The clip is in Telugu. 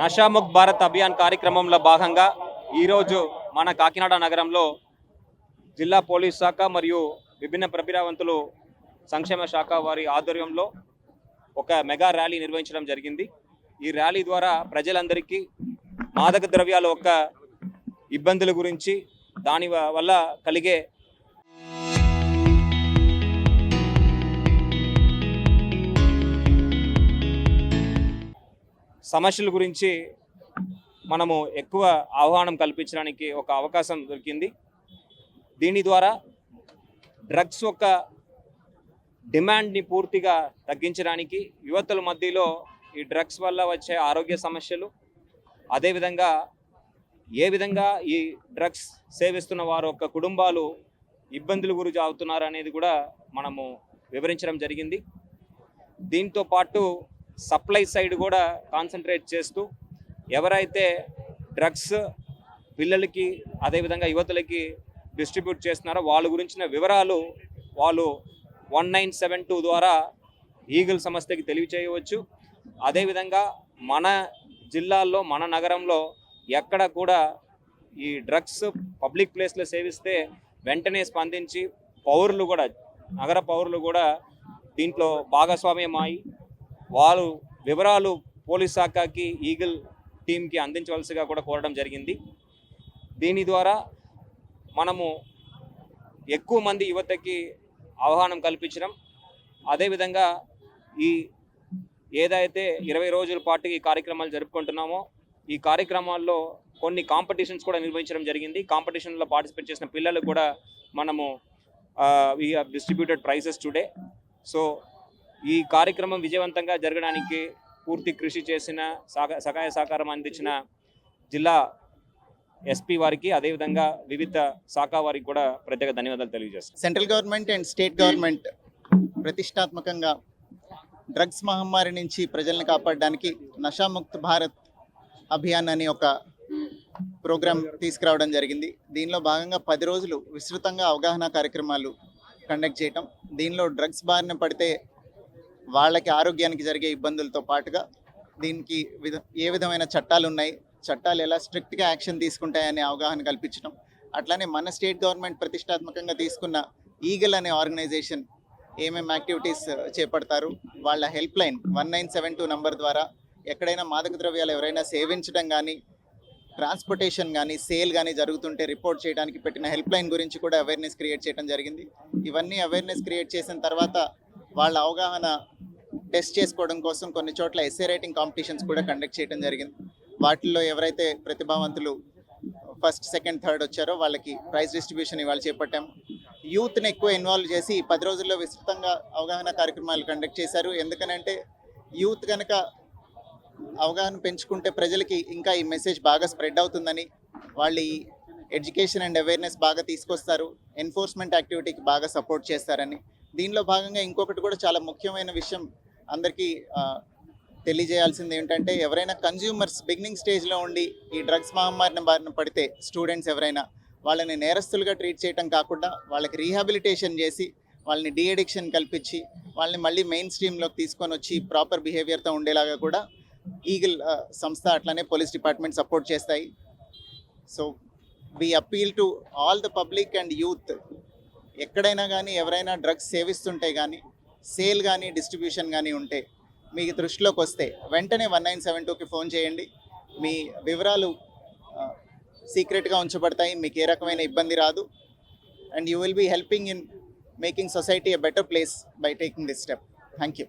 నషాముక్ భారత్ అభియాన్ కార్యక్రమంలో భాగంగా ఈరోజు మన కాకినాడ నగరంలో జిల్లా పోలీస్ శాఖ మరియు విభిన్న ప్రతిభావంతులు సంక్షేమ శాఖ వారి ఆధ్వర్యంలో ఒక మెగా ర్యాలీ నిర్వహించడం జరిగింది. ఈ ర్యాలీ ద్వారా ప్రజలందరికీ మాదక ద్రవ్యాల యొక్క ఇబ్బందుల గురించి, దాని వల్ల కలిగే సమస్యల గురించి మనము ఎక్కువ ఆహ్వానం కల్పించడానికి ఒక అవకాశం దొరికింది. దీని ద్వారా డ్రగ్స్ యొక్క డిమాండ్ని పూర్తిగా తగ్గించడానికి, యువతుల మధ్యలో ఈ డ్రగ్స్ వల్ల వచ్చే ఆరోగ్య సమస్యలు, అదేవిధంగా ఏ విధంగా ఈ డ్రగ్స్ సేవిస్తున్న వారు యొక్క కుటుంబాలు ఇబ్బందులు గురి అవుతున్నారు అనేది కూడా మనము వివరించడం జరిగింది. దీంతో పాటు సప్లై సైడ్ కూడా కాన్సన్ట్రేట్ చేస్తూ ఎవరైతే డ్రగ్స్ పిల్లలకి అదేవిధంగా యువతులకి డిస్ట్రిబ్యూట్ చేస్తున్నారో వాళ్ళ గురించిన వివరాలు వాళ్ళు 1972 ద్వారా ఈగల్ సంస్థకి తెలియచేయవచ్చు. అదేవిధంగా మన జిల్లాల్లో, మన నగరంలో ఎక్కడ కూడా ఈ డ్రగ్స్ పబ్లిక్ ప్లేస్లో సేవిస్తే వెంటనే స్పందించి పౌరులు కూడా, నగర పౌరులు కూడా దీంట్లో భాగస్వామ్యం అయి వారు వివరాలు పోలీస్ శాఖకి, ఈగల్ టీంకి అందించవలసిగా కూడా కోరడం జరిగింది. దీని ద్వారా మనము ఎక్కువ మంది యువతకి ఆహ్వానం కల్పించడం, అదేవిధంగా ఈ ఏదైతే 20 రోజుల పాటు ఈ కార్యక్రమాలు జరుపుకుంటున్నామో ఈ కార్యక్రమాల్లో కొన్ని కాంపిటీషన్స్ కూడా నిర్వహించడం జరిగింది. కాంపిటీషన్లో పార్టిసిపేట్ చేసిన పిల్లలకు కూడా మనము we have distributed prizes today. So ఈ కార్యక్రమం విజయవంతంగా జరగడానికి పూర్తి కృషి చేసిన, సహాయ సహకారం అందించిన జిల్లా ఎస్పీ వారికి, అదేవిధంగా వివిధ శాఖ వారికి కూడా ప్రత్యేక ధన్యవాదాలు తెలియజేస్తాను. Central government and state government ప్రతిష్టాత్మకంగా డ్రగ్స్ మహమ్మారి నుంచి ప్రజల్ని కాపాడడానికి నషాముక్త్ భారత్ అభియాన్ అని ఒక ప్రోగ్రాం తీసుకురావడం జరిగింది. దీనిలో భాగంగా 10 రోజులు విస్తృతంగా అవగాహన కార్యక్రమాలు కండక్ట్ చేయటం, దీనిలో డ్రగ్స్ బారిన పడితే వాళ్ళకి ఆరోగ్యానికి జరిగే ఇబ్బందులతో పాటుగా దీనికి ఏ విధమైన చట్టాలు ఉన్నాయి, చట్టాలు ఎలా స్ట్రిక్ట్గా యాక్షన్ తీసుకుంటాయనే అవగాహన కల్పించడం, అట్లానే మన స్టేట్ గవర్నమెంట్ ప్రతిష్టాత్మకంగా తీసుకున్న ఈగల్ అనే ఆర్గనైజేషన్ ఏమేమి యాక్టివిటీస్ చేపడతారు, వాళ్ళ హెల్ప్ లైన్ 1972 నంబర్ ద్వారా ఎక్కడైనా మాదక ద్రవ్యాలు ఎవరైనా సేవించడం కానీ, ట్రాన్స్పోర్టేషన్ కానీ, సేల్ కానీ జరుగుతుంటే రిపోర్ట్ చేయడానికి పెట్టిన హెల్ప్ లైన్ గురించి కూడా అవేర్నెస్ క్రియేట్ చేయడం జరిగింది. ఇవన్నీ అవేర్నెస్ క్రియేట్ చేసిన తర్వాత వాళ్ళ అవగాహన టెస్ట్ చేసుకోవడం కోసం కొన్ని చోట్ల ఎస్ఏ రైటింగ్ కాంపిటీషన్స్ కూడా కండక్ట్ చేయడం జరిగింది. వాటిల్లో ఎవరైతే ప్రతిభావంతులు ఫస్ట్, సెకండ్, థర్డ్ వచ్చారో వాళ్ళకి ప్రైజ్ డిస్ట్రిబ్యూషన్ ఇవాళ చేపట్టాము. యూత్ని ఎక్కువ ఇన్వాల్వ్ చేసి 10 రోజుల్లో విస్తృతంగా అవగాహన కార్యక్రమాలు కండక్ట్ చేశారు. ఎందుకనంటే యూత్ కనుక అవగాహన పెంచుకుంటే ప్రజలకి ఇంకా ఈ మెసేజ్ బాగా స్ప్రెడ్ అవుతుందని, వాళ్ళు ఈ ఎడ్యుకేషన్ అండ్ అవేర్నెస్ బాగా తీసుకొస్తారు, ఎన్ఫోర్స్మెంట్ యాక్టివిటీకి బాగా సపోర్ట్ చేస్తారని. దీనిలో భాగంగా ఇంకొకటి కూడా చాలా ముఖ్యమైన విషయం అందరికీ తెలియజేయాల్సింది ఏంటంటే, ఎవరైనా కన్జ్యూమర్స్ బిగినింగ్ స్టేజ్లో ఉండి ఈ డ్రగ్స్ మహమ్మారిన బారిన పడితే, స్టూడెంట్స్ ఎవరైనా, వాళ్ళని నేరస్తులుగా ట్రీట్ చేయడం కాకుండా వాళ్ళకి రీహాబిలిటేషన్ చేసి వాళ్ళని డీ అడిక్షన్ కల్పించి వాళ్ళని మళ్ళీ మెయిన్ స్ట్రీమ్లోకి తీసుకొని వచ్చి ప్రాపర్ బిహేవియర్తో ఉండేలాగా కూడా ఈగల్ సంస్థ అట్లానే పోలీస్ డిపార్ట్మెంట్ సపోర్ట్ చేస్తాయి. So we appeal to all the public and youth, ఎక్కడైనా కానీ ఎవరైనా డ్రగ్స్ సేవిస్తుంటే కానీ, సేల్ కానీ, డిస్ట్రిబ్యూషన్ కానీ ఉంటే మీకు దృష్టిలోకి వస్తే వెంటనే 1972కి ఫోన్ చేయండి. మీ వివరాలు సీక్రెట్గా ఉంచబడతాయి, మీకు ఏ రకమైన ఇబ్బంది రాదు. And you will be helping in making society a better place by taking this step. Thank you.